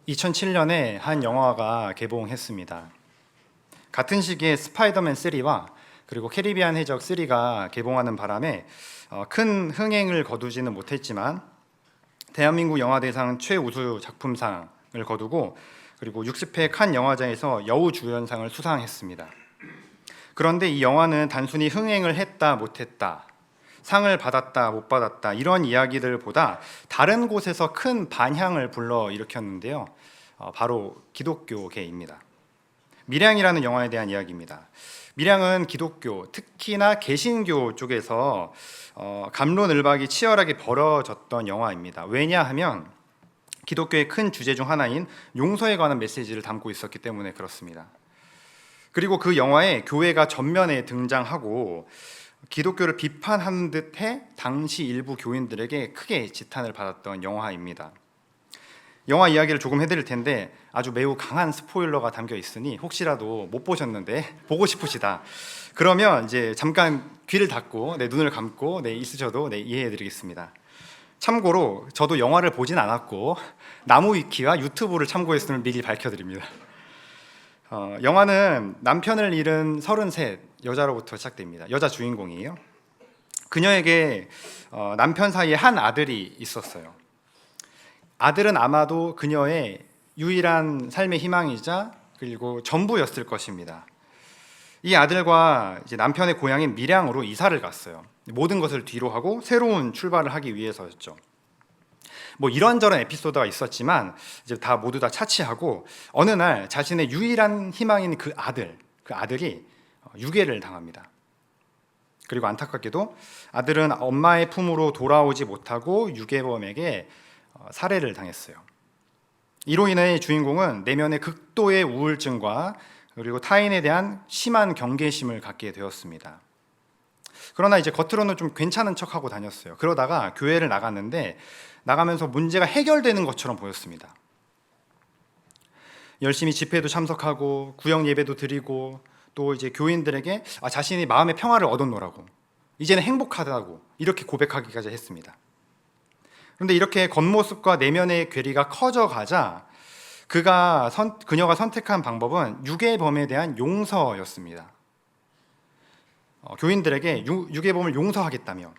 2007년에 한 영화가 개봉했습니다. 같은 시기에 스파이더맨 3와 그리고 캐리비안 해적 3가 개봉하는 바람에 큰 흥행을 거두지는 못했지만 대한민국 영화대상 최우수 작품상을 거두고 그리고 60회 칸 영화제에서 여우주연상을 수상했습니다. 그런데 이 영화는 단순히 흥행을 했다 못했다, 상을 받았다 못 받았다 이런 이야기들보다 다른 곳에서 큰 반향을 불러일으켰는데요. 바로 기독교계입니다. 밀양이라는 영화에 대한 이야기입니다. 밀양은 기독교, 특히나 개신교 쪽에서 갑론을박이 치열하게 벌어졌던 영화입니다. 왜냐하면 기독교의 큰 주제 중 하나인 용서에 관한 메시지를 담고 있었기 때문에 그렇습니다. 그리고 그 영화에 교회가 전면에 등장하고 기독교를 비판하는 듯해 당시 일부 교인들에게 크게 지탄을 받았던 영화입니다. 영화 이야기를 조금 해드릴 텐데 아주 매우 강한 스포일러가 담겨 있으니 혹시라도 못 보셨는데 보고 싶으시다 그러면 이제 잠깐 귀를 닫고 눈을 감고 있으셔도 이해해드리겠습니다. 참고로 저도 영화를 보진 않았고 나무위키와 유튜브를 참고했음을 미리 밝혀드립니다. 영화는 남편을 잃은 33 여자로부터 시작됩니다. 여자 주인공이에요. 그녀에게 남편 사이에 한 아들이 있었어요. 아들은 아마도 그녀의 유일한 삶의 희망이자 그리고 전부였을 것입니다. 이 아들과 이제 남편의 고향인 밀양으로 이사를 갔어요. 모든 것을 뒤로 하고 새로운 출발을 하기 위해서였죠. 뭐 이런저런 에피소드가 있었지만 이제 모두 다 차치하고 어느 날 자신의 유일한 희망인 그 아들이 유괴를 당합니다. 그리고 안타깝게도 아들은 엄마의 품으로 돌아오지 못하고 유괴범에게 살해를 당했어요. 이로 인해 주인공은 내면의 극도의 우울증과 그리고 타인에 대한 심한 경계심을 갖게 되었습니다. 그러나 이제 겉으로는 좀 괜찮은 척하고 다녔어요. 그러다가 교회를 나갔는데 나가면서 문제가 해결되는 것처럼 보였습니다. 열심히 집회도 참석하고 구역 예배도 드리고 또 이제 교인들에게 자신이 마음의 평화를 얻었노라고 이제는 행복하다고 이렇게 고백하기까지 했습니다. 그런데 이렇게 겉모습과 내면의 괴리가 커져가자 그녀가 선택한 방법은 유괴범에 대한 용서였습니다. 교인들에게 유괴범을 용서하겠다며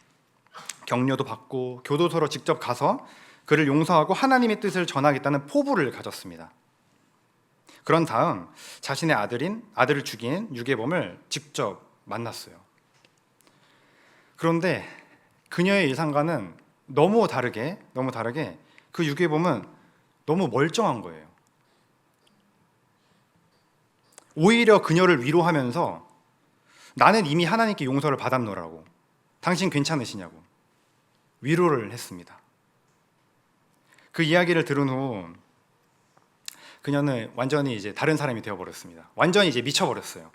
격려도 받고 교도소로 직접 가서 그를 용서하고 하나님의 뜻을 전하겠다는 포부를 가졌습니다. 그런 다음 자신의 아들을 죽인 유괴범을 직접 만났어요. 그런데 그녀의 예상과는 너무 다르게 그 유괴범은 너무 멀쩡한 거예요. 오히려 그녀를 위로하면서 나는 이미 하나님께 용서를 받았노라고 당신 괜찮으시냐고 위로를 했습니다. 그 이야기를 들은 후 그녀는 완전히 이제 다른 사람이 되어버렸습니다. 완전히 이제 미쳐버렸어요.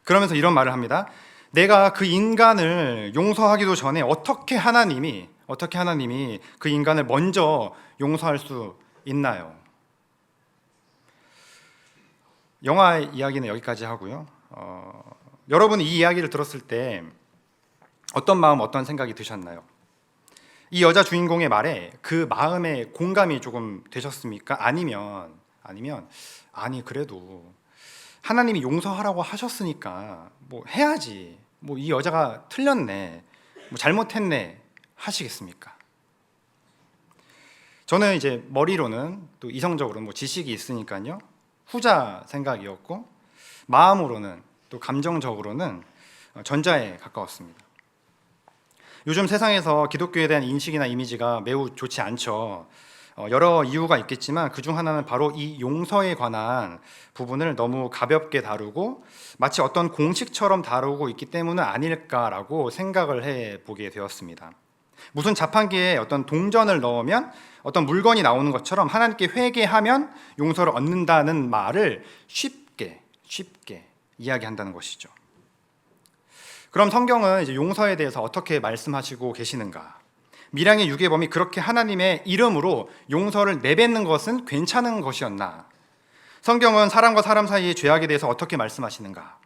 그러면서 이런 말을 합니다. 내가 그 인간을 용서하기도 전에 어떻게 하나님이 그 인간을 먼저 용서할 수 있나요? 영화 이야기는 여기까지 하고요. 여러분 이 이야기를 들었을 때 어떤 마음, 어떤 생각이 드셨나요? 이 여자 주인공의 말에 그 마음에 공감이 조금 되셨습니까? 아니면 아니 그래도 하나님이 용서하라고 하셨으니까 뭐 해야지, 뭐 이 여자가 틀렸네, 뭐 잘못했네 하시겠습니까? 저는 이제 머리로는 또 이성적으로는 뭐 지식이 있으니까요 후자 생각이었고 마음으로는 또 감정적으로는 전자에 가까웠습니다. 요즘 세상에서 기독교에 대한 인식이나 이미지가 매우 좋지 않죠. 여러 이유가 있겠지만 그중 하나는 바로 이 용서에 관한 부분을 너무 가볍게 다루고 마치 어떤 공식처럼 다루고 있기 때문은 아닐까라고 생각을 해보게 되었습니다. 무슨 자판기에 어떤 동전을 넣으면 어떤 물건이 나오는 것처럼 하나님께 회개하면 용서를 얻는다는 말을 쉽게 이야기한다는 것이죠. 그럼 성경은 이제 용서에 대해서 어떻게 말씀하시고 계시는가? 밀양의 유괴범이 그렇게 하나님의 이름으로 용서를 내뱉는 것은 괜찮은 것이었나? 성경은 사람과 사람 사이의 죄악에 대해서 어떻게 말씀하시는가?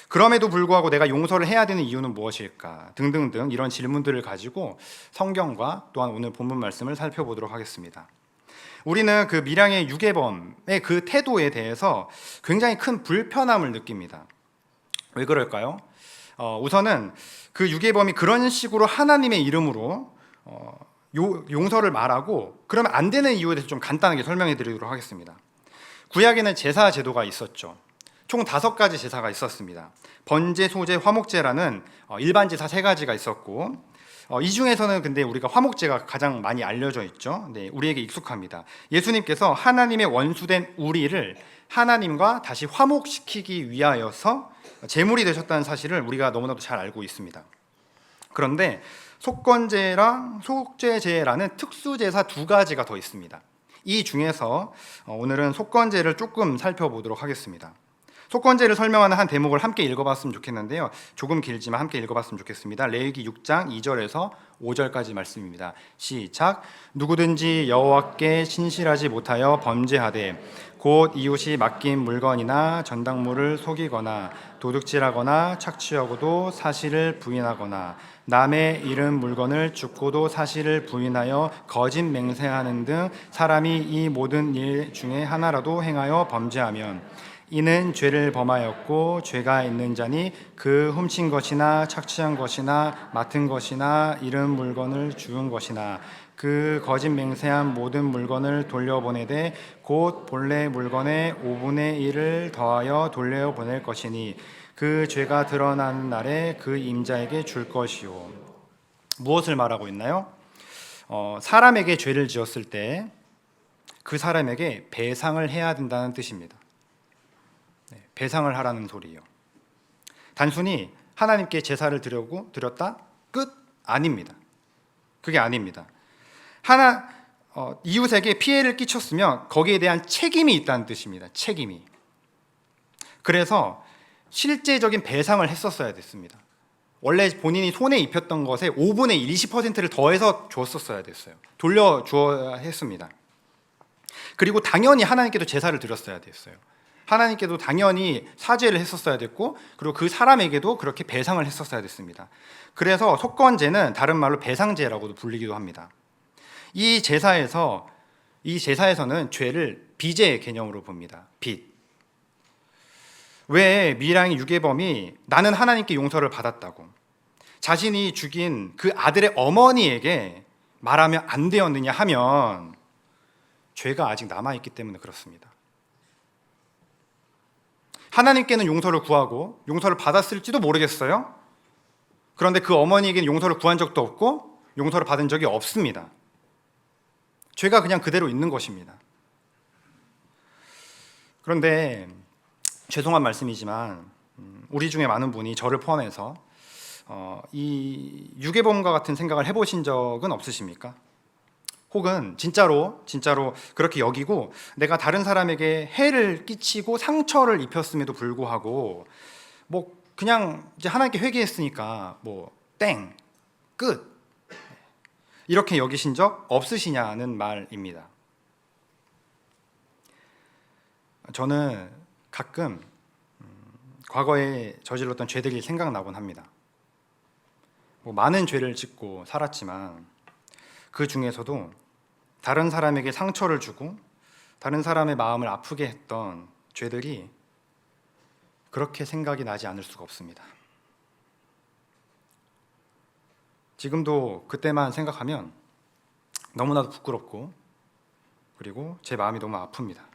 그럼에도 불구하고 내가 용서를 해야 되는 이유는 무엇일까? 등등등 이런 질문들을 가지고 성경과 또한 오늘 본문 말씀을 살펴보도록 하겠습니다. 우리는 그 밀양의 유괴범의 그 태도에 대해서 굉장히 큰 불편함을 느낍니다. 왜 그럴까요? 우선은 그 유괴범이 그런 식으로 하나님의 이름으로 용서를 말하고 그러면 안 되는 이유에 대해서 좀 간단하게 설명해 드리도록 하겠습니다. 구약에는 제사 제도가 있었죠. 총 5가지 제사가 있었습니다. 번제, 소제, 화목제라는 일반 제사 3가지가 있었고, 이 중에서는 근데 우리가 화목제가 가장 많이 알려져 있죠. 네, 우리에게 익숙합니다. 예수님께서 하나님의 원수된 우리를 하나님과 다시 화목시키기 위하여서 제물이 되셨다는 사실을 우리가 너무나도 잘 알고 있습니다. 그런데 속건제랑 속죄제라는 특수제사 2가지가 더 있습니다. 이 중에서 오늘은 속건제를 조금 살펴보도록 하겠습니다. 속건제를 설명하는 한 대목을 함께 읽어봤으면 좋겠는데요. 조금 길지만 함께 읽어봤으면 좋겠습니다. 레위기 6장 2절에서 5절까지 말씀입니다. 시작. 누구든지 여호와께 신실하지 못하여 범죄하되 곧 이웃이 맡긴 물건이나 전당물을 속이거나 도둑질하거나 착취하고도 사실을 부인하거나 남의 잃은 물건을 줍고도 사실을 부인하여 거짓 맹세하는 등 사람이 이 모든 일 중에 하나라도 행하여 범죄하면 이는 죄를 범하였고 죄가 있는 자니 그 훔친 것이나 착취한 것이나 맡은 것이나 잃은 물건을 주운 것이나 그 거짓 맹세한 모든 물건을 돌려보내되 곧 본래 물건의 5분의 1을 더하여 돌려보낼 것이니 그 죄가 드러나는 날에 그 임자에게 줄 것이요. 무엇을 말하고 있나요? 사람에게 죄를 지었을 때 그 사람에게 배상을 해야 된다는 뜻입니다. 배상을 하라는 소리예요. 단순히 하나님께 제사를 드렸다 끝? 아닙니다. 그게 아닙니다. 이웃에게 피해를 끼쳤으면 거기에 대한 책임이 있다는 뜻입니다. 책임이. 그래서 실제적인 배상을 했었어야 됐습니다. 원래 본인이 손에 입혔던 것에 5분의 1, 20%를 더해서 줬었어야 됐어요. 돌려주어야 했습니다. 그리고 당연히 하나님께도 제사를 드렸어야 됐어요. 하나님께도 당연히 사죄를 했었어야 됐고, 그리고 그 사람에게도 그렇게 배상을 했었어야 됐습니다. 그래서 속건제는 다른 말로 배상제라고도 불리기도 합니다. 이 제사에서는 죄를 빚의 개념으로 봅니다. 빚. 왜 밀양의 유괴범이 나는 하나님께 용서를 받았다고 자신이 죽인 그 아들의 어머니에게 말하면 안 되었느냐 하면 죄가 아직 남아있기 때문에 그렇습니다. 하나님께는 용서를 구하고 용서를 받았을지도 모르겠어요. 그런데 그 어머니에게는 용서를 구한 적도 없고 용서를 받은 적이 없습니다. 죄가 그냥 그대로 있는 것입니다. 그런데 죄송한 말씀이지만 우리 중에 많은 분이 저를 포함해서 이 유괴범과 같은 생각을 해보신 적은 없으십니까? 혹은 진짜로 그렇게 여기고 내가 다른 사람에게 해를 끼치고 상처를 입혔음에도 불구하고 뭐 그냥 이제 하나님께 회개했으니까 뭐 땡, 끝 이렇게 여기신 적 없으시냐는 말입니다. 저는 가끔 과거에 저질렀던 죄들이 생각나곤 합니다. 뭐 많은 죄를 짓고 살았지만 그 중에서도 다른 사람에게 상처를 주고 다른 사람의 마음을 아프게 했던 죄들이 그렇게 생각이 나지 않을 수가 없습니다. 지금도 그때만 생각하면 너무나도 부끄럽고 그리고 제 마음이 너무 아픕니다.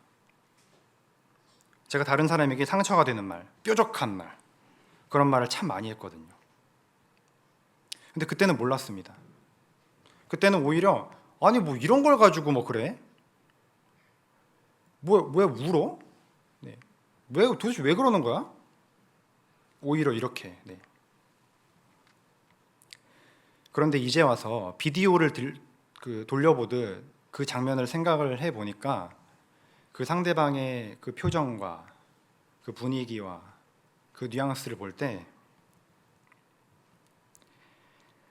제가 다른 사람에게 상처가 되는 말, 뾰족한 말, 그런 말을 참 많이 했거든요. 근데 그때는 몰랐습니다. 그때는 오히려 아니 뭐 이런 걸 가지고 뭐 그래? 왜 울어? 네. 도대체 왜 그러는 거야? 오히려 이렇게. 네. 그런데 이제 와서 비디오를 돌려보듯 그 장면을 생각을 해보니까 그 상대방의 그 표정과 그 분위기와 그 뉘앙스를 볼 때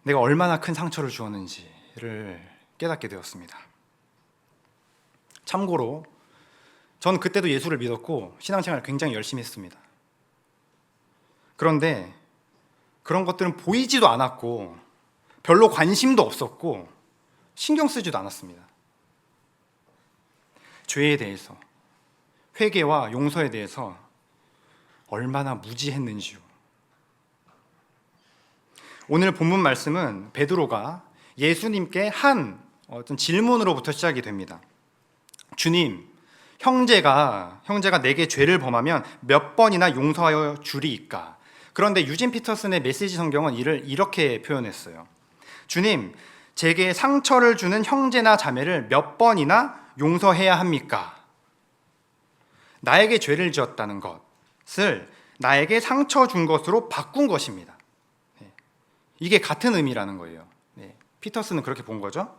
내가 얼마나 큰 상처를 주었는지를 깨닫게 되었습니다. 참고로 전 그때도 예수를 믿었고 신앙생활을 굉장히 열심히 했습니다. 그런데 그런 것들은 보이지도 않았고 별로 관심도 없었고 신경 쓰지도 않았습니다. 죄에 대해서, 회개와 용서에 대해서 얼마나 무지했는지요. 오늘 본문 말씀은 베드로가 예수님께 한 어떤 질문으로부터 시작이 됩니다. 주님, 형제가 내게 죄를 범하면 몇 번이나 용서하여 주리이까? 그런데 유진 피터슨의 메시지 성경은 이를 이렇게 표현했어요. 주님, 제게 상처를 주는 형제나 자매를 몇 번이나 용서해야 합니까? 나에게 죄를 지었다는 것을 나에게 상처 준 것으로 바꾼 것입니다. 이게 같은 의미라는 거예요. 피터슨은 그렇게 본 거죠.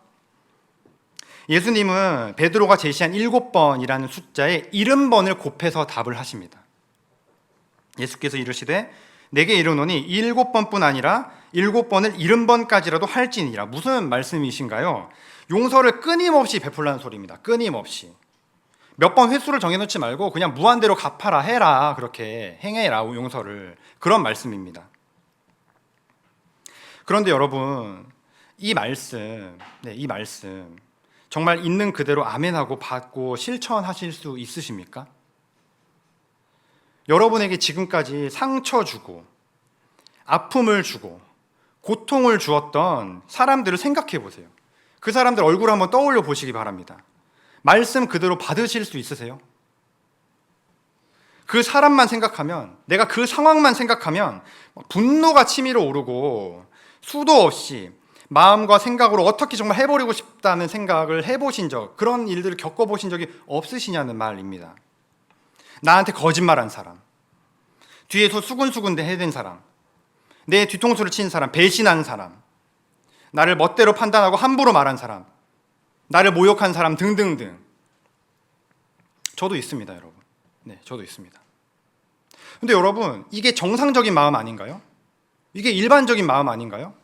예수님은 베드로가 제시한 7번이라는 숫자에 70번을 곱해서 답을 하십니다. 예수께서 이르시되 내게 이르노니 7번뿐 아니라 7번을 70번까지라도 할지니라. 무슨 말씀이신가요? 용서를 끊임없이 베풀라는 소리입니다. 끊임없이. 몇 번 횟수를 정해놓지 말고 그냥 무한대로 갚아라, 해라, 그렇게 행해라, 용서를. 그런 말씀입니다. 그런데 여러분, 이 말씀 정말 있는 그대로 아멘하고 받고 실천하실 수 있으십니까? 여러분에게 지금까지 상처 주고 아픔을 주고 고통을 주었던 사람들을 생각해 보세요. 그 사람들 얼굴 한번 떠올려 보시기 바랍니다. 말씀 그대로 받으실 수 있으세요? 그 사람만 생각하면, 내가 그 상황만 생각하면 분노가 치밀어 오르고 수도 없이 마음과 생각으로 어떻게 정말 해버리고 싶다는 생각을 해보신 적, 그런 일들을 겪어보신 적이 없으시냐는 말입니다. 나한테 거짓말한 사람, 뒤에서 수군수군 대해댄 사람, 내 뒤통수를 친 사람, 배신한 사람, 나를 멋대로 판단하고 함부로 말한 사람, 나를 모욕한 사람 등등등. 저도 있습니다, 여러분. 저도 있습니다. 근데 여러분, 이게 정상적인 마음 아닌가요? 이게 일반적인 마음 아닌가요?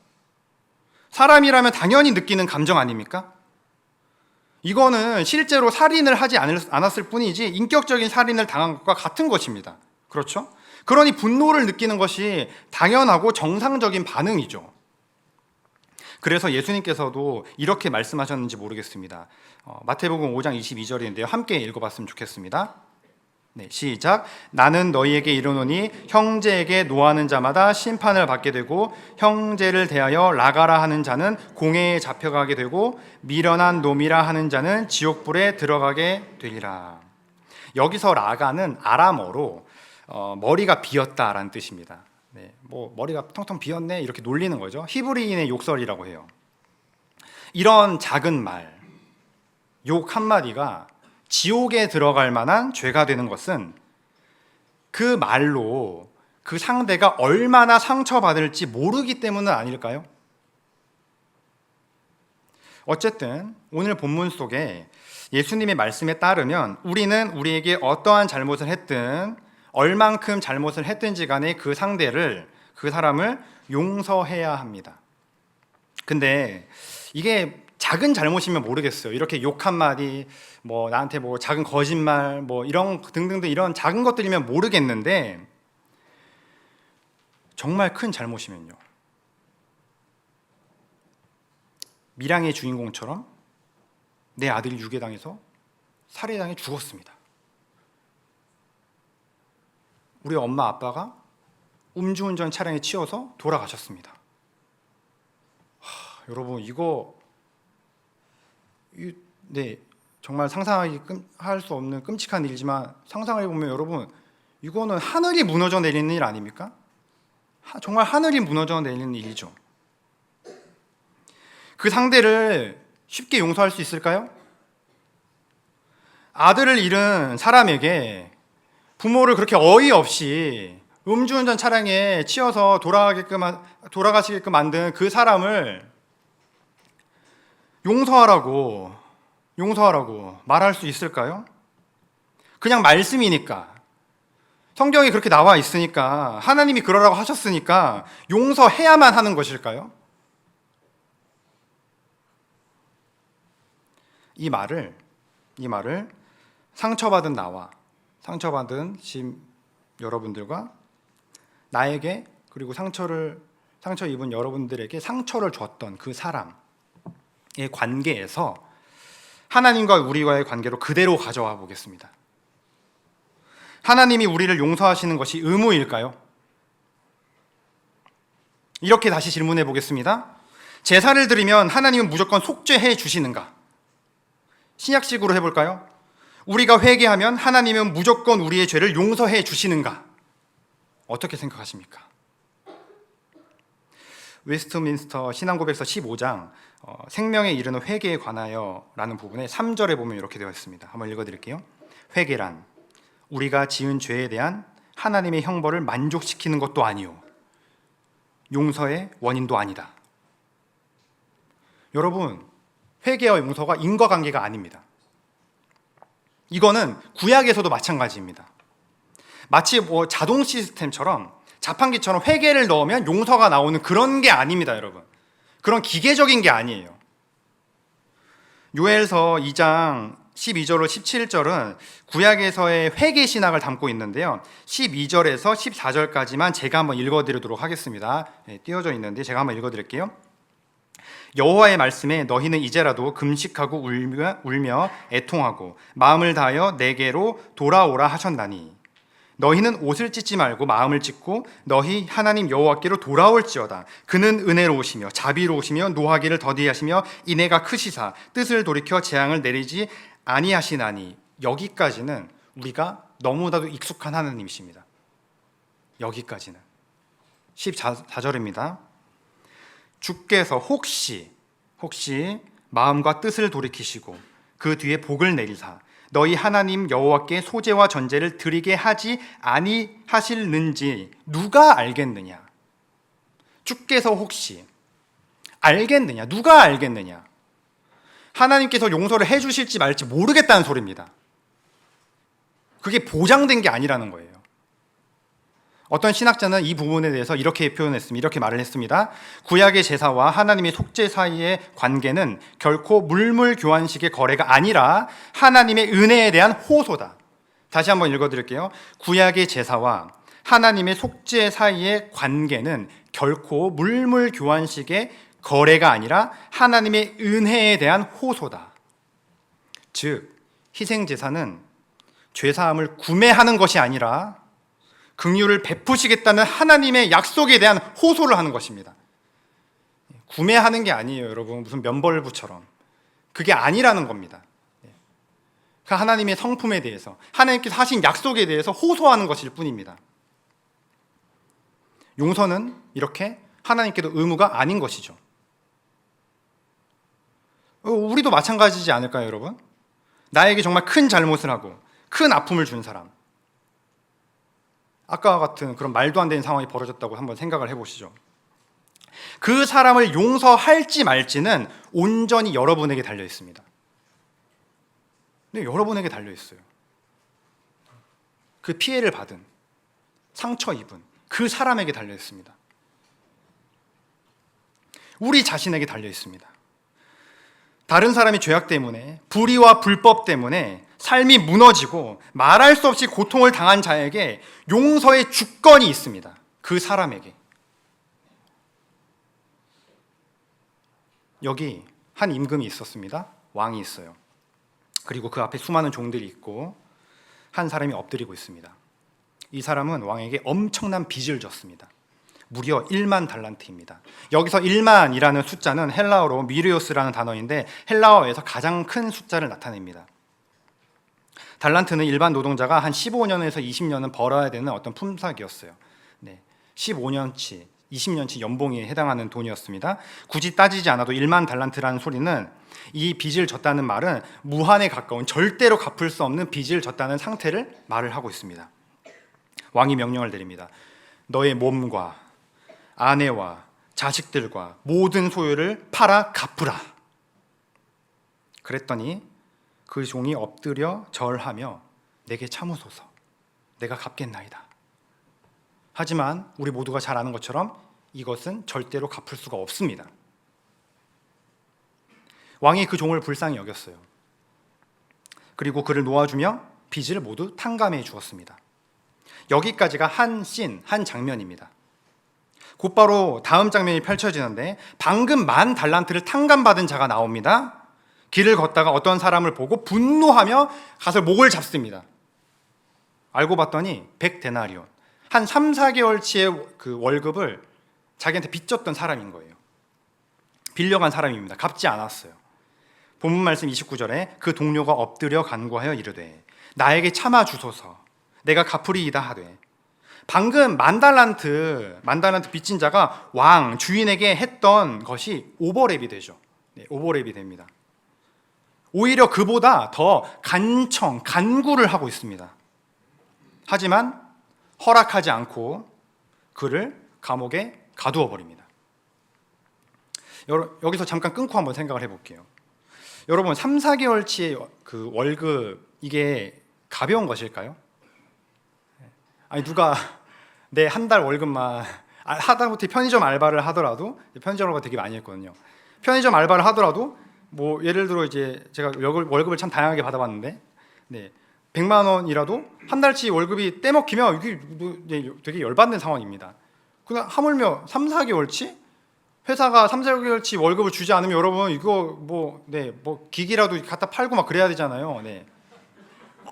사람이라면 당연히 느끼는 감정 아닙니까? 이거는 실제로 살인을 하지 않았을 뿐이지 인격적인 살인을 당한 것과 같은 것입니다. 그렇죠? 그러니 분노를 느끼는 것이 당연하고 정상적인 반응이죠. 그래서 예수님께서도 이렇게 말씀하셨는지 모르겠습니다. 마태복음 5장 22절인데요. 함께 읽어봤으면 좋겠습니다. 시작. 나는 너희에게 이르노니 형제에게 노하는 자마다 심판을 받게 되고 형제를 대하여 라가라 하는 자는 공회에 잡혀가게 되고 미련한 놈이라 하는 자는 지옥불에 들어가게 되리라. 여기서 라가는 아람어로 머리가 비었다라는 뜻입니다. 머리가 텅텅 비었네 이렇게 놀리는 거죠. 히브리인의 욕설이라고 해요. 이런 작은 말, 욕 한마디가 지옥에 들어갈 만한 죄가 되는 것은 그 말로 그 상대가 얼마나 상처받을지 모르기 때문은 아닐까요? 어쨌든 오늘 본문 속에 예수님의 말씀에 따르면 우리는 우리에게 어떠한 잘못을 했든 얼만큼 잘못을 했든지 간에 그 상대를, 그 사람을 용서해야 합니다. 근데 이게 작은 잘못이면 모르겠어요. 이렇게 욕 한마디, 나한테 작은 거짓말, 이런 등등등 이런 작은 것들이면 모르겠는데 정말 큰 잘못이면요. 밀양의 주인공처럼 내 아들이 유괴당해서 살해당해 죽었습니다. 우리 엄마 아빠가 음주운전 차량에 치여서 돌아가셨습니다. 여러분 정말 상상하기 할 수 없는 끔찍한 일이지만 상상해 보면 여러분 이거는 하늘이 무너져 내리는 일 아닙니까? 정말 하늘이 무너져 내리는 일이죠. 그 상대를 쉽게 용서할 수 있을까요? 아들을 잃은 사람에게 부모를 그렇게 어이없이 음주운전 차량에 치여서 돌아가시게끔 만든 그 사람을 용서하라고 말할 수 있을까요? 그냥 말씀이니까, 성경에 그렇게 나와 있으니까, 하나님이 그러라고 하셨으니까 용서해야만 하는 것일까요? 이 말을 상처받은 나와 상처받은 지금 여러분들과 나에게, 그리고 상처 입은 여러분들에게 상처를 줬던 그 사람의 관계에서 하나님과 우리와의 관계로 그대로 가져와 보겠습니다. 하나님이 우리를 용서하시는 것이 의무일까요? 이렇게 다시 질문해 보겠습니다. 제사를 드리면 하나님은 무조건 속죄해 주시는가? 신약식으로 해볼까요? 우리가 회개하면 하나님은 무조건 우리의 죄를 용서해 주시는가? 어떻게 생각하십니까? 웨스트민스터 신앙고백서 15장 생명에 이르는 회개에 관하여 라는 부분에 3절에 보면 이렇게 되어 있습니다. 한번 읽어드릴게요. 회개란 우리가 지은 죄에 대한 하나님의 형벌을 만족시키는 것도 아니요 용서의 원인도 아니다. 여러분, 회개와 용서가 인과관계가 아닙니다. 이거는 구약에서도 마찬가지입니다. 마치 자동 시스템처럼 자판기처럼 회개를 넣으면 용서가 나오는 그런 게 아닙니다, 여러분. 그런 기계적인 게 아니에요. 요엘서 2장 12절로 17절은 구약에서의 회개 신학을 담고 있는데요. 12절에서 14절까지만 제가 한번 읽어드리도록 하겠습니다. 띄어져 있는데 제가 한번 읽어드릴게요. 여호와의 말씀에 너희는 이제라도 금식하고 울며 애통하고 마음을 다하여 내게로 돌아오라 하셨나니 너희는 옷을 찢지 말고 마음을 찢고 너희 하나님 여호와께로 돌아올지어다. 그는 은혜로우시며 자비로우시며 노하기를 더디하시며 인애가 크시사 뜻을 돌이켜 재앙을 내리지 아니하시나니. 여기까지는 우리가 너무나도 익숙한 하나님이십니다. 여기까지는 14절입니다. 주께서 혹시 마음과 뜻을 돌이키시고 그 뒤에 복을 내리사 너희 하나님 여호와께 소제와 전제를 드리게 하지 아니하실는지 누가 알겠느냐? 주께서 혹시 알겠느냐? 누가 알겠느냐? 하나님께서 용서를 해주실지 말지 모르겠다는 소리입니다. 그게 보장된 게 아니라는 거예요. 어떤 신학자는 이 부분에 대해서 이렇게 표현했습니다. 이렇게 말을 했습니다. 구약의 제사와 하나님의 속죄 사이의 관계는 결코 물물 교환식의 거래가 아니라 하나님의 은혜에 대한 호소다. 다시 한번 읽어드릴게요. 구약의 제사와 하나님의 속죄 사이의 관계는 결코 물물 교환식의 거래가 아니라 하나님의 은혜에 대한 호소다. 즉, 희생제사는 죄사함을 구매하는 것이 아니라 긍휼을 베푸시겠다는 하나님의 약속에 대한 호소를 하는 것입니다. 구매하는 게 아니에요, 여러분. 무슨 면벌부처럼. 그게 아니라는 겁니다. 그 하나님의 성품에 대해서, 하나님께서 하신 약속에 대해서 호소하는 것일 뿐입니다. 용서는 이렇게 하나님께도 의무가 아닌 것이죠. 우리도 마찬가지지 않을까요, 여러분? 나에게 정말 큰 잘못을 하고 큰 아픔을 준 사람, 아까와 같은 그런 말도 안 되는 상황이 벌어졌다고 한번 생각을 해보시죠. 그 사람을 용서할지 말지는 온전히 여러분에게 달려 있습니다. 네, 여러분에게 달려 있어요. 그 피해를 받은, 상처 입은 그 사람에게 달려 있습니다. 우리 자신에게 달려 있습니다. 다른 사람이 죄악 때문에, 불의와 불법 때문에 삶이 무너지고 말할 수 없이 고통을 당한 자에게 용서의 주권이 있습니다. 그 사람에게. 여기 한 임금이 있었습니다. 왕이 있어요. 그리고 그 앞에 수많은 종들이 있고 한 사람이 엎드리고 있습니다. 이 사람은 왕에게 엄청난 빚을 졌습니다. 무려 1만 달란트입니다. 여기서 1만이라는 숫자는 헬라어로 미르요스라는 단어인데 헬라어에서 가장 큰 숫자를 나타냅니다. 달란트는 일반 노동자가 한 15년에서 20년은 벌어야 되는 어떤 품삯이었어요. 15년치, 20년치 연봉에 해당하는 돈이었습니다. 굳이 따지지 않아도 1만 달란트라는 소리는 이 빚을 졌다는 말은 무한에 가까운, 절대로 갚을 수 없는 빚을 졌다는 상태를 말을 하고 있습니다. 왕이 명령을 내립니다. 너의 몸과 아내와 자식들과 모든 소유를 팔아 갚으라. 그랬더니 그 종이 엎드려 절하며 내게 참으소서, 내가 갚겠나이다. 하지만 우리 모두가 잘 아는 것처럼 이것은 절대로 갚을 수가 없습니다. 왕이 그 종을 불쌍히 여겼어요. 그리고 그를 놓아주며 빚을 모두 탕감해 주었습니다. 여기까지가 한 장면입니다. 곧바로 다음 장면이 펼쳐지는데 방금 10,000달란트를 탕감받은 자가 나옵니다. 길을 걷다가 어떤 사람을 보고 분노하며 가서 목을 잡습니다. 알고 봤더니 100데나리온, 한 3, 4개월치의 그 월급을 자기한테 빚졌던 사람인 거예요. 빌려간 사람입니다. 갚지 않았어요. 본문 말씀 29절에 그 동료가 엎드려 간구하여 이르되 나에게 참아 주소서, 내가 갚으리이다 하되. 방금 만달란트 빚진 자가 왕 주인에게 했던 것이 오버랩이 되죠. 오버랩이 됩니다. 오히려 그보다 더 간구를 하고 있습니다. 하지만 허락하지 않고 그를 감옥에 가두어 버립니다. 여기서 잠깐 끊고 한번 생각을 해볼게요. 여러분, 3, 4개월치의 그 월급, 이게 가벼운 것일까요? 아니, 누가 내 한 달 월급만, 하다못해 편의점 알바를 하더라도, 편의점 알바 되게 많이 했거든요. 편의점 알바를 하더라도 뭐 예를 들어 이제 제가 월급을 참 다양하게 받아봤는데, 100만 원이라도 한 달치 월급이 떼먹히면 이게 되게 열받는 상황입니다. 그냥 하물며 3, 4개월치? 회사가 3, 4개월치 월급을 주지 않으면 여러분 이거 뭐 기기라도 갖다 팔고 막 그래야 되잖아요.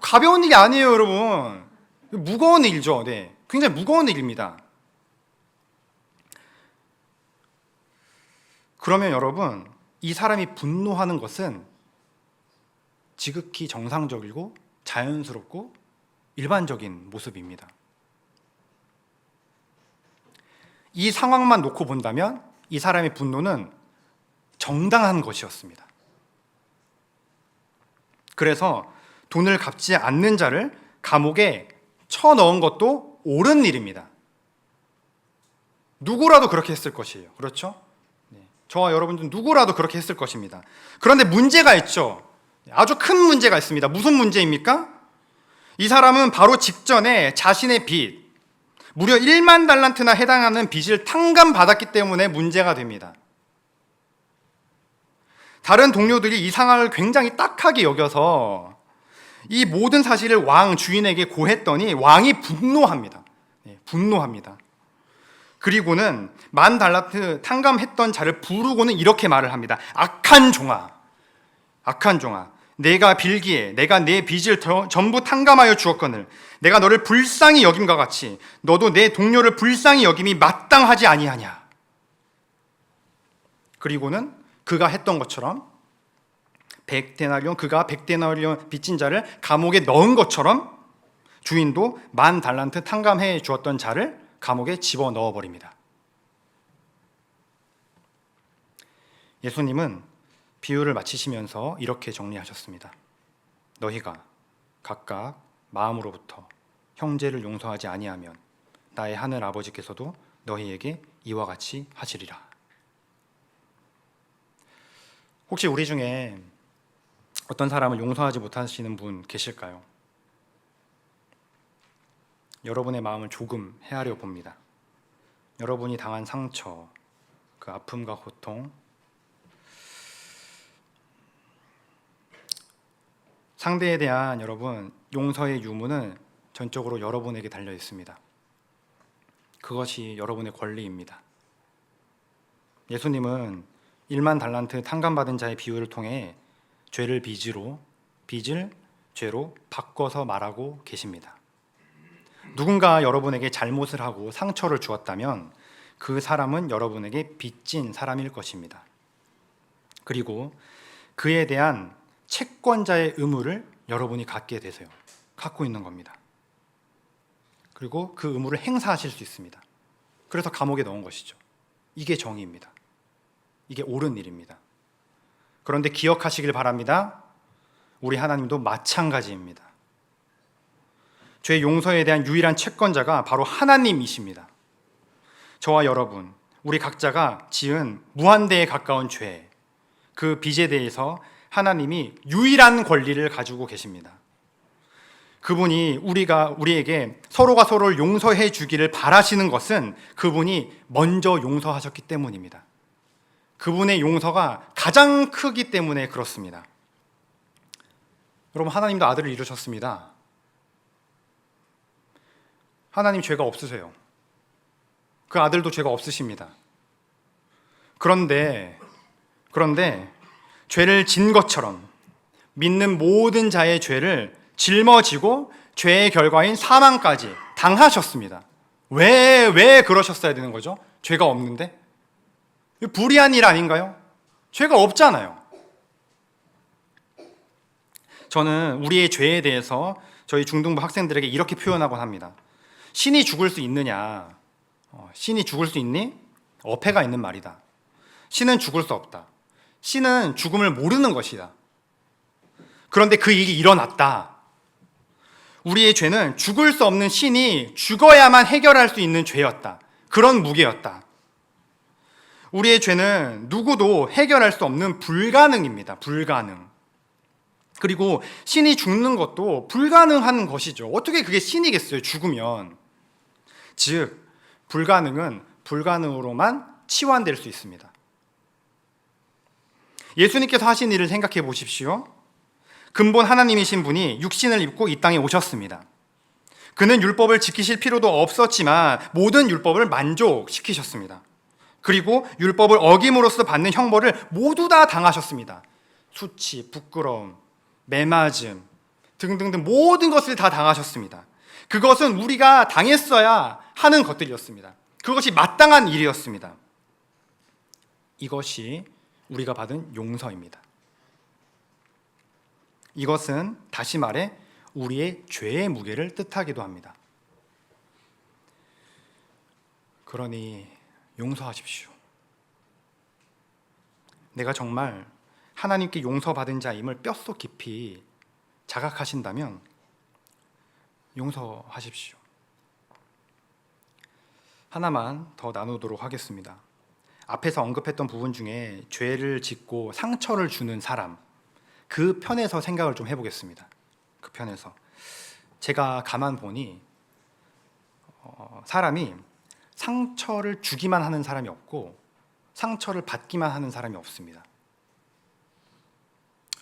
가벼운 일이 아니에요, 여러분. 무거운 일이죠. 굉장히 무거운 일입니다. 그러면 여러분, 이 사람이 분노하는 것은 지극히 정상적이고 자연스럽고 일반적인 모습입니다. 이 상황만 놓고 본다면 이 사람의 분노는 정당한 것이었습니다. 그래서 돈을 갚지 않는 자를 감옥에 쳐넣은 것도 옳은 일입니다. 누구라도 그렇게 했을 것이에요. 그렇죠? 저와 여러분들 누구라도 그렇게 했을 것입니다. 그런데 문제가 있죠. 아주 큰 문제가 있습니다. 무슨 문제입니까? 이 사람은 바로 직전에 자신의 빚, 무려 1만 달란트나 해당하는 빚을 탕감받았기 때문에 문제가 됩니다. 다른 동료들이 이 상황을 굉장히 딱하게 여겨서 이 모든 사실을 왕 주인에게 고했더니 왕이 분노합니다. 분노합니다. 그리고는 1만 달란트 탕감했던 자를 부르고는 이렇게 말을 합니다. 악한 종아, 내가 빌기에 내가 내 빚을 전부 탕감하여 주었거늘 내가 너를 불쌍히 여김과 같이 너도 내 동료를 불쌍히 여김이 마땅하지 아니하냐. 그리고는 그가 했던 것처럼 100데나리온, 그가 100데나리온 빚진 자를 감옥에 넣은 것처럼 주인도 1만 달란트 탕감해 주었던 자를 감옥에 집어넣어 버립니다. 예수님은 비유를 마치시면서 이렇게 정리하셨습니다. 너희가 각각 마음으로부터 형제를 용서하지 아니하면 나의 하늘 아버지께서도 너희에게 이와 같이 하시리라. 혹시 우리 중에 어떤 사람을 용서하지 못하시는 분 계실까요? 여러분의 마음을 조금 헤아려 봅니다. 여러분이 당한 상처, 그 아픔과 고통, 상대에 대한 여러분 용서의 유무는 전적으로 여러분에게 달려 있습니다. 그것이 여러분의 권리입니다. 예수님은 1만 달란트 탕감받은 자의 비유를 통해 죄를 빚을 죄로 바꿔서 말하고 계십니다. 누군가 여러분에게 잘못을 하고 상처를 주었다면 그 사람은 여러분에게 빚진 사람일 것입니다. 그리고 그에 대한 채권자의 의무를 여러분이 갖고 있는 겁니다. 그리고 그 의무를 행사하실 수 있습니다. 그래서 감옥에 넣은 것이죠. 이게 정의입니다. 이게 옳은 일입니다. 그런데 기억하시길 바랍니다. 우리 하나님도 마찬가지입니다. 죄 용서에 대한 유일한 채권자가 바로 하나님이십니다. 저와 여러분, 우리 각자가 지은 무한대에 가까운 죄, 그 빚에 대해서 하나님이 유일한 권리를 가지고 계십니다. 그분이 우리에게 서로가 서로를 용서해 주기를 바라시는 것은 그분이 먼저 용서하셨기 때문입니다. 그분의 용서가 가장 크기 때문에 그렇습니다. 여러분, 하나님도 아들을 이루셨습니다. 하나님 죄가 없으세요. 그 아들도 죄가 없으십니다. 그런데 죄를 진 것처럼 믿는 모든 자의 죄를 짊어지고 죄의 결과인 사망까지 당하셨습니다. 왜 그러셨어야 되는 거죠? 죄가 없는데? 불의한 일 아닌가요? 죄가 없잖아요. 저는 우리의 죄에 대해서 저희 중등부 학생들에게 이렇게 표현하곤 합니다. 신이 죽을 수 있느냐? 신이 죽을 수 있니? 어폐가 있는 말이다. 신은 죽을 수 없다. 신은 죽음을 모르는 것이다. 그런데 그 일이 일어났다. 우리의 죄는 죽을 수 없는 신이 죽어야만 해결할 수 있는 죄였다. 그런 무게였다. 우리의 죄는 누구도 해결할 수 없는 불가능입니다. 불가능. 그리고 신이 죽는 것도 불가능한 것이죠. 어떻게 그게 신이겠어요? 죽으면. 즉, 불가능은 불가능으로만 치환될 수 있습니다. 예수님께서 하신 일을 생각해 보십시오. 근본 하나님이신 분이 육신을 입고 이 땅에 오셨습니다. 그는 율법을 지키실 필요도 없었지만 모든 율법을 만족시키셨습니다. 그리고 율법을 어김으로써 받는 형벌을 모두 다 당하셨습니다. 수치, 부끄러움, 매맞음 등등등 모든 것을 다 당하셨습니다. 그것은 우리가 당했어야 하는 것들이었습니다. 그것이 마땅한 일이었습니다. 이것이 우리가 받은 용서입니다. 이것은 다시 말해 우리의 죄의 무게를 뜻하기도 합니다. 그러니 용서하십시오. 내가 정말 하나님께 용서받은 자임을 뼛속 깊이 자각하신다면 용서하십시오. 하나만 더 나누도록 하겠습니다. 앞에서 언급했던 부분 중에 죄를 짓고 상처를 주는 사람, 그 편에서 생각을 좀 해보겠습니다. 그 편에서 제가 가만 보니 사람이 상처를 주기만 하는 사람이 없고 상처를 받기만 하는 사람이 없습니다.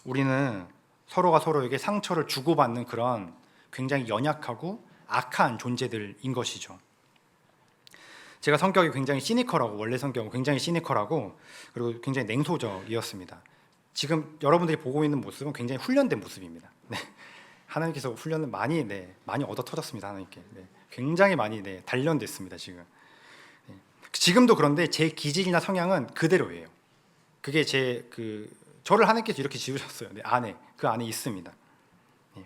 우리는 서로가 서로에게 상처를 주고받는 그런 굉장히 연약하고 악한 존재들인 것이죠. 제가 성격이 굉장히 시니컬하고, 원래 성격은 굉장히 시니컬하고 그리고 굉장히 냉소적이었습니다. 지금 여러분들이 보고 있는 모습은 굉장히 훈련된 모습입니다. 네. 하나님께서 훈련을 많이 얻어 터졌습니다. 하나님께. 네. 굉장히 많이 단련됐습니다. 지금. 네. 지금도 그런데 제 기질이나 성향은 그대로예요. 그게 저를 하나님께서 이렇게 지으셨어요. 네, 그 안에 있습니다. 네.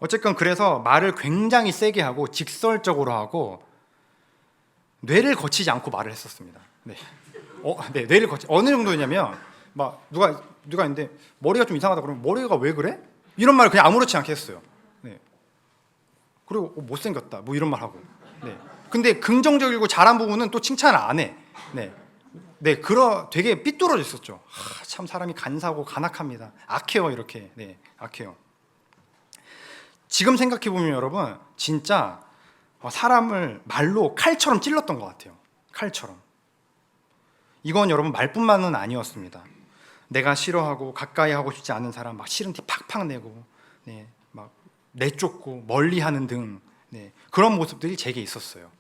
어쨌건 그래서 말을 굉장히 세게 하고 직설적으로 하고 뇌를 거치지 않고 말을 했었습니다. 네. 뇌를 어느 정도냐면 막 누가 있는데 머리가 좀 이상하다 그러면 머리가 왜 그래? 이런 말을 그냥 아무렇지 않게 했어요. 네. 그리고 못생겼다 뭐 이런 말 하고. 네. 근데 긍정적이고 잘한 부분은 또 칭찬을 안 해. 네. 되게 삐뚤어져 있었죠. 참 사람이 간사하고 간악합니다. 악해요 이렇게. 네, 악해요. 지금 생각해 보면 여러분 진짜 사람을 말로 칼처럼 찔렀던 것 같아요. 칼처럼. 이건 여러분 말뿐만은 아니었습니다. 내가 싫어하고 가까이 하고 싶지 않은 사람 막 싫은 티 팍팍 내고, 네, 막 내쫓고 멀리하는 등, 네, 그런 모습들이 제게 있었어요.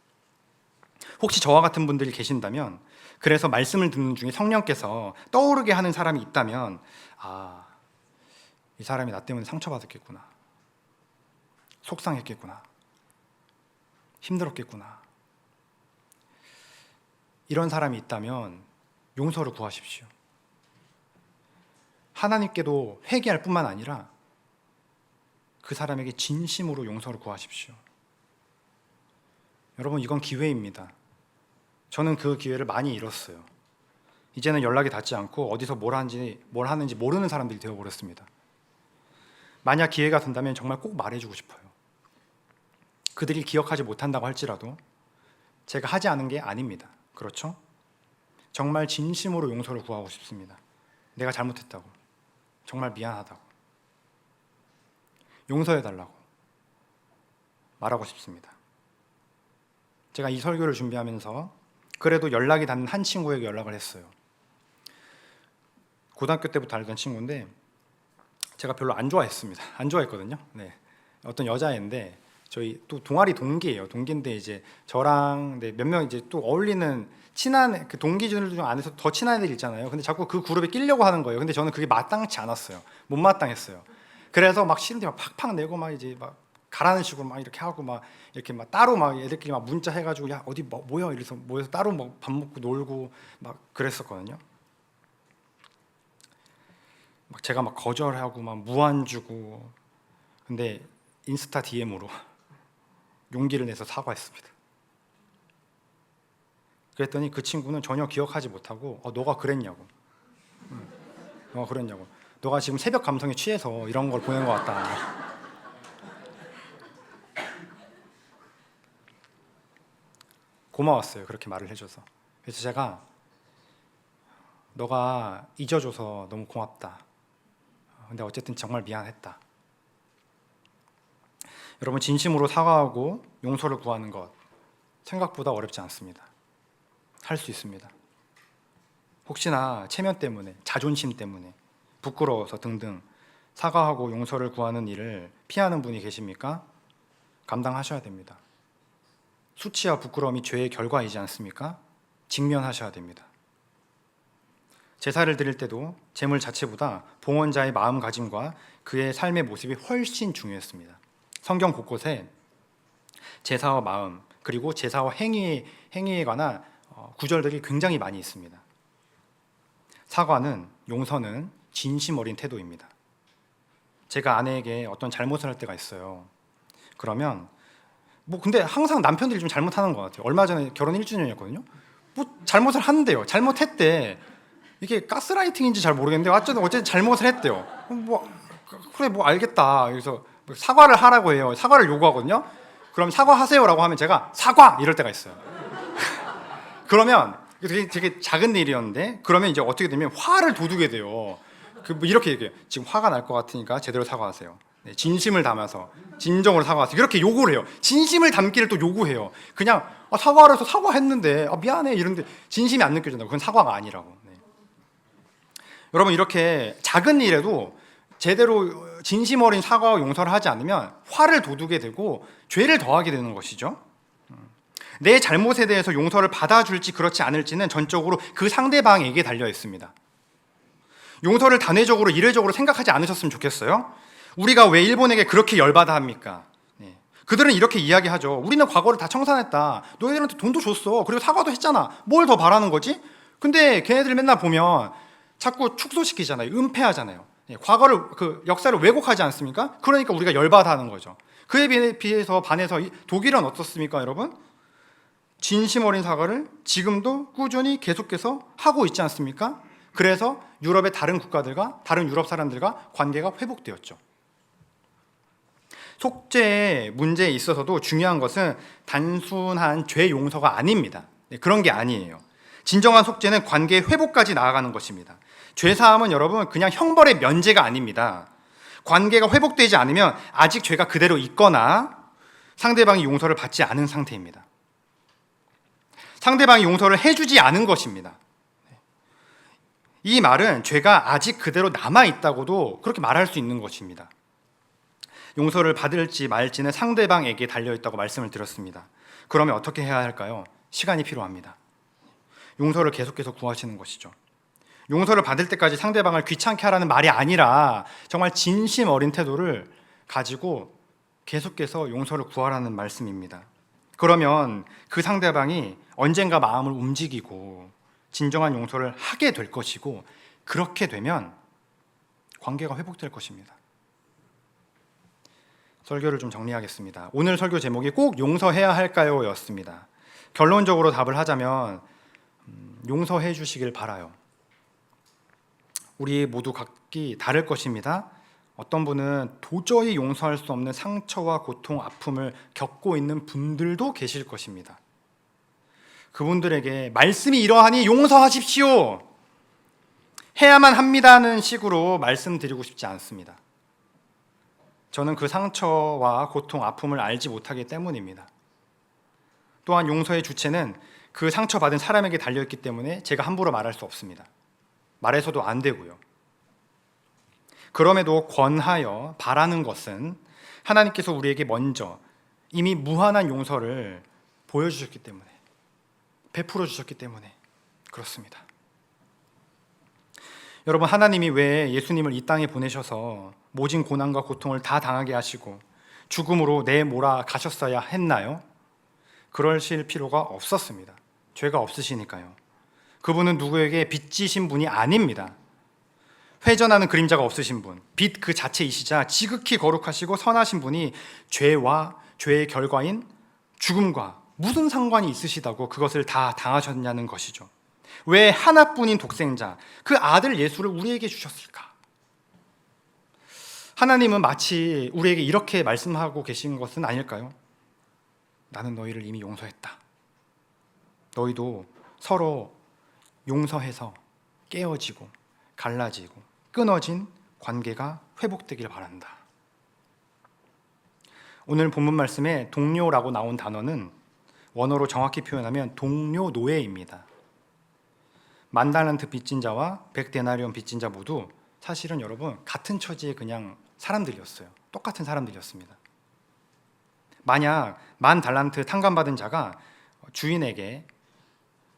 혹시 저와 같은 분들이 계신다면, 그래서 말씀을 듣는 중에 성령께서 떠오르게 하는 사람이 있다면, 이 사람이 나 때문에 상처받았겠구나, 속상했겠구나, 힘들었겠구나, 이런 사람이 있다면 용서를 구하십시오. 하나님께도 회개할 뿐만 아니라 그 사람에게 진심으로 용서를 구하십시오. 여러분, 이건 기회입니다. 저는 그 기회를 많이 잃었어요. 이제는 연락이 닿지 않고 어디서 뭘 하는지 모르는 사람들이 되어버렸습니다. 만약 기회가 된다면 정말 꼭 말해주고 싶어요. 그들이 기억하지 못한다고 할지라도 제가 하지 않은 게 아닙니다. 그렇죠? 정말 진심으로 용서를 구하고 싶습니다. 내가 잘못했다고, 정말 미안하다고, 용서해달라고 말하고 싶습니다. 제가 이 설교를 준비하면서 그래도 연락이 닿는 한 친구에게 연락을 했어요. 고등학교 때부터 알던 친구인데 제가 별로 안 좋아했습니다. 안 좋아했거든요. 네. 어떤 여자애인데 저희 또 동아리 동기예요. 동기인데 이제 저랑 몇 명 이제 또 어울리는 친한 그 동기들 중 안에서 더 친한 애들 있잖아요. 근데 자꾸 그 그룹에 끼려고 하는 거예요. 근데 저는 그게 마땅치 않았어요. 못마땅했어요. 그래서 막 싫은데 막 팍팍 내고 막 이제 막 가라는 식으로 막 이렇게 하고 막 이렇게 막 따로 막 애들끼리 막 문자 해가지고 야 어디 뭐 모여 이래서 모여서 따로 뭐 밥 먹고 놀고 막 그랬었거든요. 막 제가 막 거절하고 막 무안 주고 근데 인스타 DM으로 용기를 내서 사과했습니다. 그랬더니 그 친구는 전혀 기억하지 못하고 너가 그랬냐고. 너가 그랬냐고. 너가 지금 새벽 감성에 취해서 이런 걸 보낸 것 같다. 고마웠어요. 그렇게 말을 해줘서. 그래서 제가 너가 잊어줘서 너무 고맙다. 근데 어쨌든 정말 미안했다. 여러분 진심으로 사과하고 용서를 구하는 것 생각보다 어렵지 않습니다. 할 수 있습니다. 혹시나 체면 때문에, 자존심 때문에, 부끄러워서 등등 사과하고 용서를 구하는 일을 피하는 분이 계십니까? 감당하셔야 됩니다. 수치와 부끄러움이 죄의 결과이지 않습니까? 직면하셔야 됩니다. 제사를 드릴 때도 제물 자체보다 봉헌자의 마음가짐과 그의 삶의 모습이 훨씬 중요했습니다. 성경 곳곳에 제사와 마음 그리고 제사와 행위에 관한 구절들이 굉장히 많이 있습니다. 사과는, 용서는 진심 어린 태도입니다. 제가 아내에게 어떤 잘못을 할 때가 있어요. 그러면 근데 항상 남편들이 좀 잘못하는 것 같아요. 얼마 전에 결혼 1주년이었거든요. 잘못을 하는데요. 잘못했대. 이게 가스라이팅인지 잘 모르겠는데 어쨌든 잘못을 했대요. 그래 알겠다. 그래서 사과를 하라고 해요. 사과를 요구하거든요. 그럼 사과하세요라고 하면 제가 사과 이럴 때가 있어요. 그러면 되게 작은 일이었는데 그러면 이제 어떻게 되면 화를 돋우게 돼요. 이렇게 얘기해요. 지금 화가 날 것 같으니까 제대로 사과하세요. 네, 진심을 담아서 진정으로 사과하세요. 이렇게 요구를 해요. 진심을 담기를 또 요구해요. 그냥 사과를 해서 사과했는데 미안해 이런데 진심이 안 느껴진다고. 그건 사과가 아니라고. 네. 여러분 이렇게 작은 일에도 제대로 진심 어린 사과와 용서를 하지 않으면 화를 돋우게 되고 죄를 더하게 되는 것이죠. 내 잘못에 대해서 용서를 받아줄지 그렇지 않을지는 전적으로 그 상대방에게 달려 있습니다. 용서를 단회적으로 이례적으로 생각하지 않으셨으면 좋겠어요. 우리가 왜 일본에게 그렇게 열받아 합니까? 네. 그들은 이렇게 이야기하죠. 우리는 과거를 다 청산했다. 너희들한테 돈도 줬어. 그리고 사과도 했잖아. 뭘 더 바라는 거지? 근데 걔네들 맨날 보면 자꾸 축소시키잖아요. 은폐하잖아요. 네. 과거를 역사를 왜곡하지 않습니까? 그러니까 우리가 열받아 하는 거죠. 그에 비해서 반해서 독일은 어떻습니까, 여러분? 진심 어린 사과를 지금도 꾸준히 계속해서 하고 있지 않습니까? 그래서 유럽의 다른 국가들과 다른 유럽 사람들과 관계가 회복되었죠. 속죄의 문제에 있어서도 중요한 것은 단순한 죄 용서가 아닙니다. 그런 게 아니에요. 진정한 속죄는 관계의 회복까지 나아가는 것입니다. 죄사함은 여러분 그냥 형벌의 면제가 아닙니다. 관계가 회복되지 않으면 아직 죄가 그대로 있거나 상대방이 용서를 받지 않은 상태입니다. 상대방이 용서를 해주지 않은 것입니다. 이 말은 죄가 아직 그대로 남아있다고도 그렇게 말할 수 있는 것입니다. 용서를 받을지 말지는 상대방에게 달려있다고 말씀을 드렸습니다. 그러면 어떻게 해야 할까요? 시간이 필요합니다. 용서를 계속해서 구하시는 것이죠. 용서를 받을 때까지 상대방을 귀찮게 하라는 말이 아니라 정말 진심 어린 태도를 가지고 계속해서 용서를 구하라는 말씀입니다. 그러면 그 상대방이 언젠가 마음을 움직이고 진정한 용서를 하게 될 것이고 그렇게 되면 관계가 회복될 것입니다. 설교를 좀 정리하겠습니다. 오늘 설교 제목이 꼭 용서해야 할까요? 였습니다. 결론적으로 답을 하자면 용서해 주시길 바라요. 우리 모두 각기 다를 것입니다. 어떤 분은 도저히 용서할 수 없는 상처와 고통, 아픔을 겪고 있는 분들도 계실 것입니다. 그분들에게 말씀이 이러하니 용서하십시오. 해야만 합니다는 식으로 말씀드리고 싶지 않습니다. 저는 그 상처와 고통, 아픔을 알지 못하기 때문입니다. 또한 용서의 주체는 그 상처받은 사람에게 달려있기 때문에 제가 함부로 말할 수 없습니다. 말해서도 안 되고요. 그럼에도 권하여 바라는 것은 하나님께서 우리에게 먼저 이미 무한한 용서를 보여주셨기 때문에, 베풀어 주셨기 때문에 그렇습니다. 여러분, 하나님이 왜 예수님을 이 땅에 보내셔서 모진 고난과 고통을 다 당하게 하시고 죽음으로 내몰아 가셨어야 했나요? 그러실 필요가 없었습니다. 죄가 없으시니까요. 그분은 누구에게 빚지신 분이 아닙니다. 회전하는 그림자가 없으신 분, 빛 그 자체이시자 지극히 거룩하시고 선하신 분이 죄와 죄의 결과인 죽음과 무슨 상관이 있으시다고 그것을 다 당하셨냐는 것이죠. 왜 하나뿐인 독생자, 그 아들 예수를 우리에게 주셨을까? 하나님은 마치 우리에게 이렇게 말씀하고 계신 것은 아닐까요? 나는 너희를 이미 용서했다. 너희도 서로 용서해서 깨어지고 갈라지고 끊어진 관계가 회복되길 바란다. 오늘 본문 말씀에 동료라고 나온 단어는 원어로 정확히 표현하면 동료 노예입니다. 10,000달란트 빚진 자와 100데나리온 빚진 자 모두 사실은 여러분 같은 처지의 그냥 사람들이었어요. 똑같은 사람들이었습니다. 만약 10,000달란트 탕감받은 자가 주인에게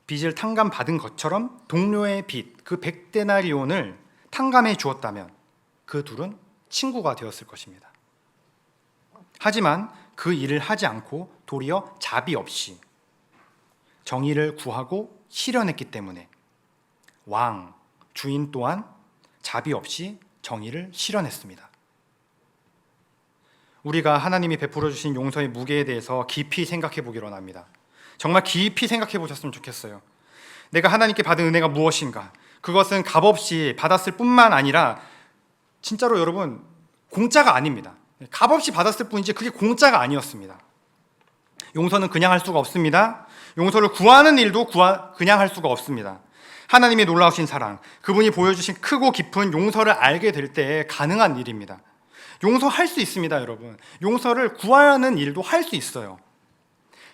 빚을 탕감받은 것처럼 동료의 빚, 그 100데나리온을 탕감해 주었다면 그 둘은 친구가 되었을 것입니다. 하지만 그 일을 하지 않고 도리어 자비 없이 정의를 구하고 실현했기 때문에 왕, 주인 또한 자비 없이 정의를 실현했습니다. 우리가 하나님이 베풀어 주신 용서의 무게에 대해서 깊이 생각해 보기로 합니다. 정말 깊이 생각해 보셨으면 좋겠어요. 내가 하나님께 받은 은혜가 무엇인가? 그것은 값없이 받았을 뿐만 아니라 진짜로 여러분 공짜가 아닙니다. 값없이 받았을 뿐이지 그게 공짜가 아니었습니다. 용서는 그냥 할 수가 없습니다. 용서를 구하는 일도 그냥 할 수가 없습니다. 하나님의 놀라우신 사랑, 그분이 보여주신 크고 깊은 용서를 알게 될 때 가능한 일입니다. 용서할 수 있습니다, 여러분. 용서를 구하는 일도 할 수 있어요.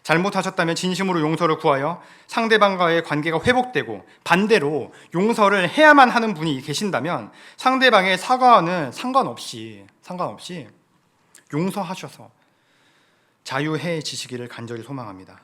잘못하셨다면 진심으로 용서를 구하여 상대방과의 관계가 회복되고 반대로 용서를 해야만 하는 분이 계신다면 상대방의 사과와는 상관없이 용서하셔서 자유해지시기를 간절히 소망합니다.